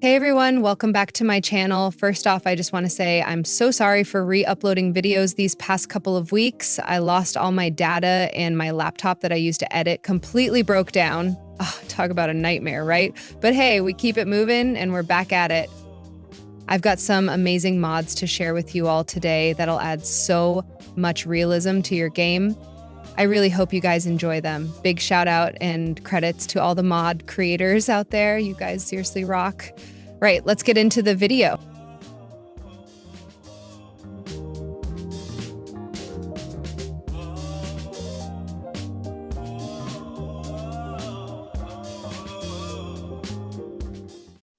Hey everyone, welcome back to my channel. First off, I just want to say I'm so sorry for re-uploading videos these past couple of weeks. I lost all my data and my laptop that I used to edit completely broke down. Talk about a nightmare, right? But hey, we keep it moving and we're back at it. I've got some amazing mods to share with you all today that'll add so much realism to your game. I really hope you guys enjoy them. Big shout out and credits to all the mod creators out there. You guys seriously rock. Right, let's get into the video.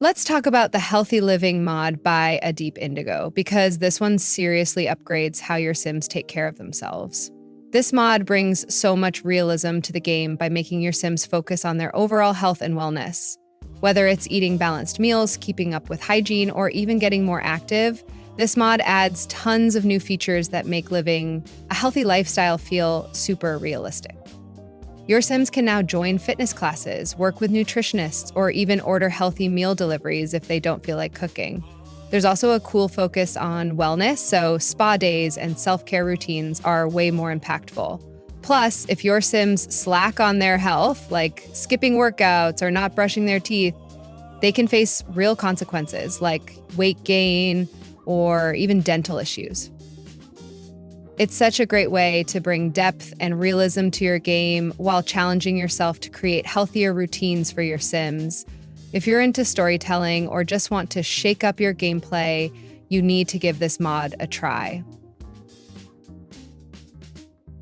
Let's talk about the Healthy Living mod by A Deep Indigo, because this one seriously upgrades how your Sims take care of themselves. This mod brings so much realism to the game by making your Sims focus on their overall health and wellness. Whether it's eating balanced meals, keeping up with hygiene, or even getting more active, this mod adds tons of new features that make living a healthy lifestyle feel super realistic. Your Sims can now join fitness classes, work with nutritionists, or even order healthy meal deliveries if they don't feel like cooking. There's also a cool focus on wellness, so spa days and self-care routines are way more impactful. Plus, if your Sims slack on their health, like skipping workouts or not brushing their teeth, they can face real consequences like weight gain or even dental issues. It's such a great way to bring depth and realism to your game while challenging yourself to create healthier routines for your Sims. If you're into storytelling or just want to shake up your gameplay, you need to give this mod a try.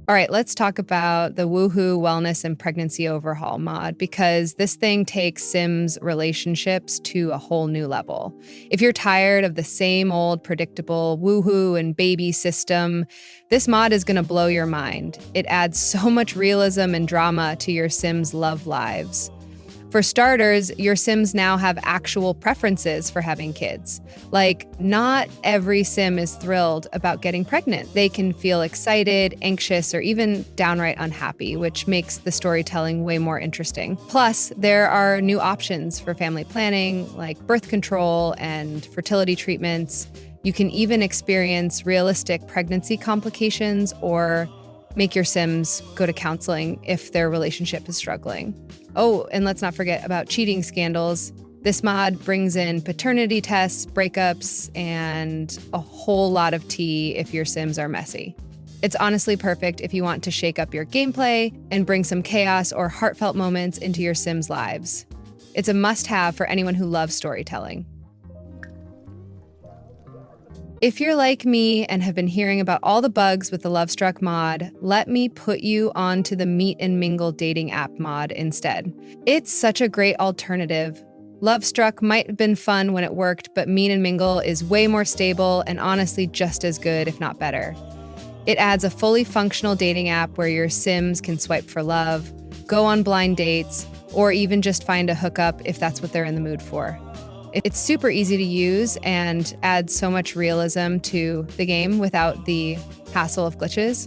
All right, let's talk about the Woohoo Wellness and Pregnancy Overhaul mod, because this thing takes Sims relationships to a whole new level. If you're tired of the same old predictable woohoo and baby system, this mod is going to blow your mind. It adds so much realism and drama to your Sims' love lives. For starters, your Sims now have actual preferences for having kids. Like, not every Sim is thrilled about getting pregnant. They can feel excited, anxious, or even downright unhappy, which makes the storytelling way more interesting. Plus, there are new options for family planning, like birth control and fertility treatments. You can even experience realistic pregnancy complications or make your Sims go to counseling if their relationship is struggling. Oh, and let's not forget about cheating scandals. This mod brings in paternity tests, breakups, and a whole lot of tea if your Sims are messy. It's honestly perfect if you want to shake up your gameplay and bring some chaos or heartfelt moments into your Sims' lives. It's a must-have for anyone who loves storytelling. If you're like me and have been hearing about all the bugs with the Lovestruck mod, let me put you onto the Meet and Mingle Dating app mod instead. It's such a great alternative. Lovestruck might have been fun when it worked, but Meet and Mingle is way more stable and honestly just as good, if not better. It adds a fully functional dating app where your Sims can swipe for love, go on blind dates, or even just find a hookup if that's what they're in the mood for. It's super easy to use and adds so much realism to the game without the hassle of glitches.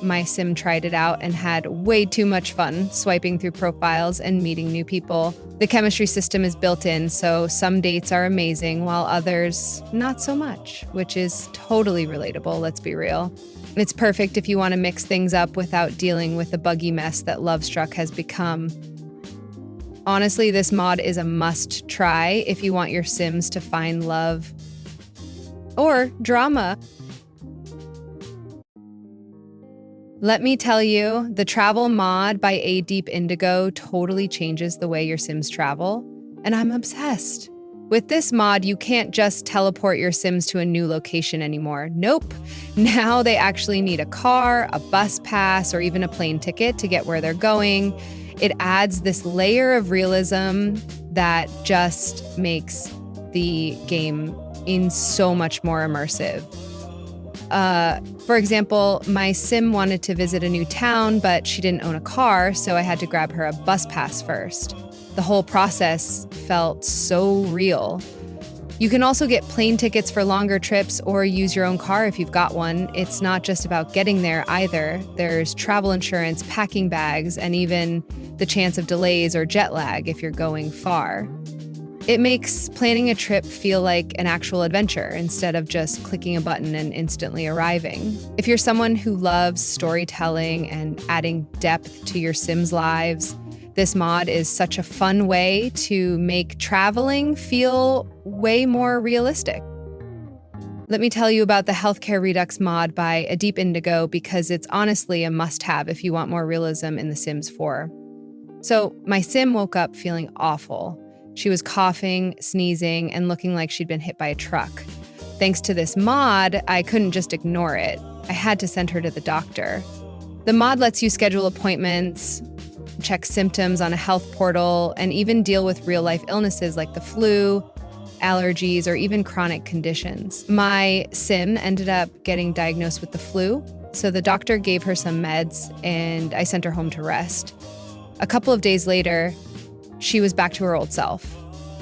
My Sim tried it out and had way too much fun swiping through profiles and meeting new people. The chemistry system is built in, so some dates are amazing while others not so much, which is totally relatable, let's be real. It's perfect if you want to mix things up without dealing with the buggy mess that Lovestruck has become. Honestly, this mod is a must try if you want your Sims to find love or drama. Let me tell you, the travel mod by A Deep Indigo totally changes the way your Sims travel, and I'm obsessed. With this mod, you can't just teleport your Sims to a new location anymore. Nope. Now they actually need a car, a bus pass, or even a plane ticket to get where they're going. It adds this layer of realism that just makes the game so much more immersive. For example, my Sim wanted to visit a new town, but she didn't own a car, so I had to grab her a bus pass first. The whole process felt so real. You can also get plane tickets for longer trips or use your own car if you've got one. It's not just about getting there either. There's travel insurance, packing bags, and even the chance of delays or jet lag if you're going far. It makes planning a trip feel like an actual adventure instead of just clicking a button and instantly arriving. If you're someone who loves storytelling and adding depth to your Sims lives, this mod is such a fun way to make traveling feel way more realistic. Let me tell you about the Healthcare Redux mod by A Deep Indigo because it's honestly a must-have if you want more realism in The Sims 4. So, my Sim woke up feeling awful. She was coughing, sneezing, and looking like she'd been hit by a truck. Thanks to this mod, I couldn't just ignore it. I had to send her to the doctor. The mod lets you schedule appointments, check symptoms on a health portal, and even deal with real-life illnesses like the flu, allergies, or even chronic conditions. My Sim ended up getting diagnosed with the flu, so the doctor gave her some meds, and I sent her home to rest. A couple of days later, she was back to her old self.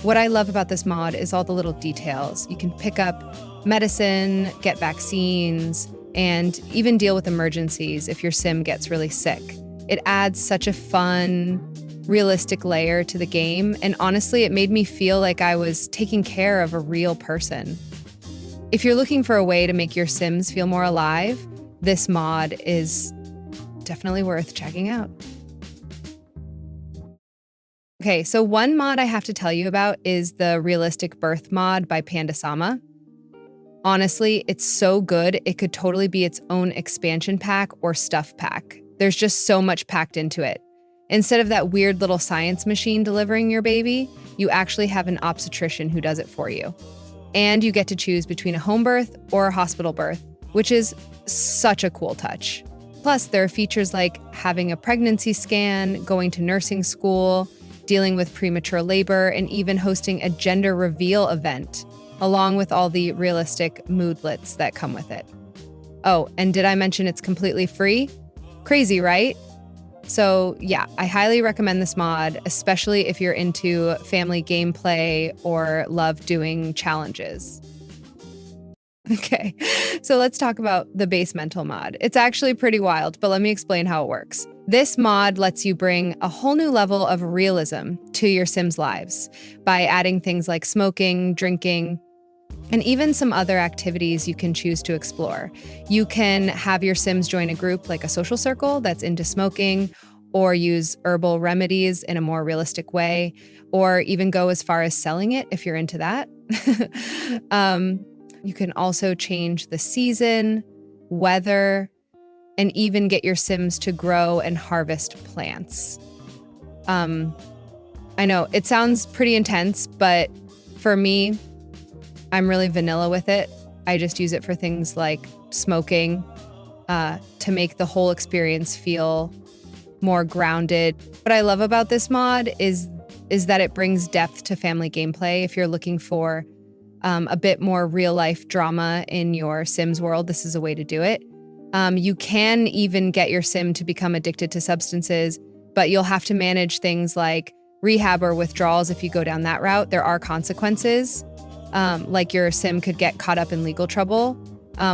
What I love about this mod is all the little details. You can pick up medicine, get vaccines, and even deal with emergencies if your Sim gets really sick. It adds such a fun, realistic layer to the game, and honestly, it made me feel like I was taking care of a real person. If you're looking for a way to make your Sims feel more alive, this mod is definitely worth checking out. Okay, so one mod I have to tell you about is the Realistic Birth mod by Panda-sama. Honestly, it's so good, it could totally be its own expansion pack or stuff pack. There's just so much packed into it. Instead of that weird little science machine delivering your baby, you actually have an obstetrician who does it for you. And you get to choose between a home birth or a hospital birth, which is such a cool touch. Plus, there are features like having a pregnancy scan, going to nursing school, dealing with premature labor, and even hosting a gender reveal event, along with all the realistic moodlets that come with it. Oh, and did I mention it's completely free? Crazy, right? So yeah, I highly recommend this mod, especially if you're into family gameplay or love doing challenges. Okay, so let's talk about the base mental mod. It's actually pretty wild, but let me explain how it works. This mod lets you bring a whole new level of realism to your Sims' lives by adding things like smoking, drinking, and even some other activities you can choose to explore. You can have your Sims join a group like a social circle that's into smoking, or use herbal remedies in a more realistic way, or even go as far as selling it if you're into that. You can also change the season, weather, and even get your Sims to grow and harvest plants. I know it sounds pretty intense, but for me, I'm really vanilla with it. I just use it for things like smoking, to make the whole experience feel more grounded. What I love about this mod is that it brings depth to family gameplay. If you're looking for a bit more real life drama in your Sims world, this is a way to do it. You can even get your Sim to become addicted to substances, but you'll have to manage things like rehab or withdrawals if you go down that route. There are consequences, like your Sim could get caught up in legal trouble,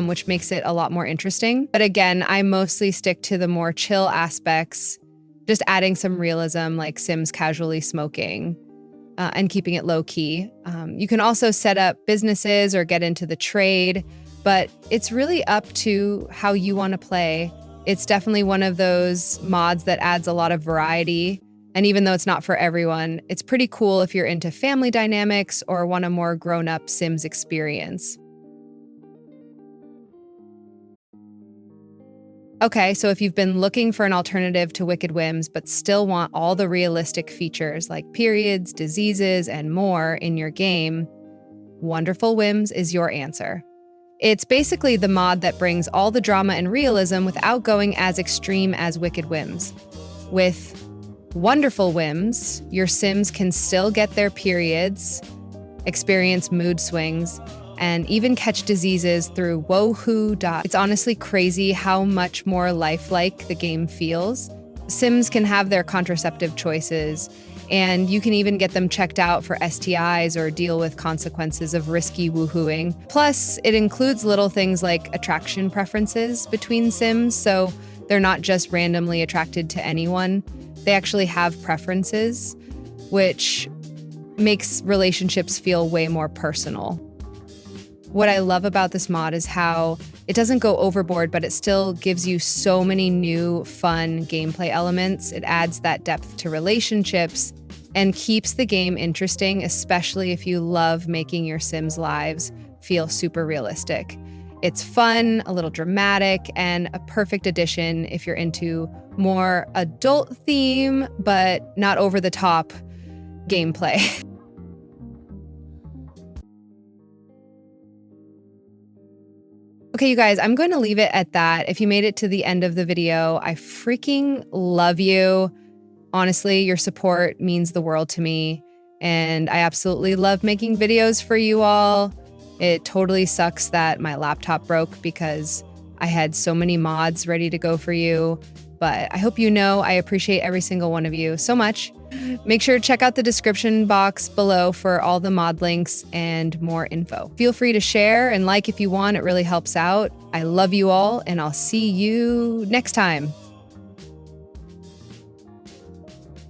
which makes it a lot more interesting. But again, I mostly stick to the more chill aspects, just adding some realism like Sims casually smoking, and keeping it low key. You can also set up businesses or get into the trade, but it's really up to how you want to play. It's definitely one of those mods that adds a lot of variety. And even though it's not for everyone, it's pretty cool if you're into family dynamics or want a more grown-up Sims experience. Okay, so if you've been looking for an alternative to Wicked Whims but still want all the realistic features like periods, diseases, and more in your game, Wonderful Whims is your answer. It's basically the mod that brings all the drama and realism without going as extreme as Wicked Whims. With Wonderful Whims, your Sims can still get their periods, experience mood swings, and even catch diseases through Woohoo. It's honestly crazy how much more lifelike the game feels. Sims can have their contraceptive choices, and you can even get them checked out for STIs or deal with consequences of risky woohooing. Plus, it includes little things like attraction preferences between Sims, so they're not just randomly attracted to anyone. They actually have preferences, which makes relationships feel way more personal. What I love about this mod is how it doesn't go overboard, but it still gives you so many new, fun gameplay elements. It adds that depth to relationships and keeps the game interesting, especially if you love making your Sims lives feel super realistic. It's fun, a little dramatic, and a perfect addition if you're into more adult theme, but not over the top gameplay. Okay, you guys, I'm going to leave it at that. If you made it to the end of the video, I freaking love you. Honestly, your support means the world to me, and I absolutely love making videos for you all. It totally sucks that my laptop broke because I had so many mods ready to go for you, but I hope you know I appreciate every single one of you so much. Make sure to check out the description box below for all the mod links and more info. Feel free to share and like if you want, it really helps out. I love you all, and I'll see you next time.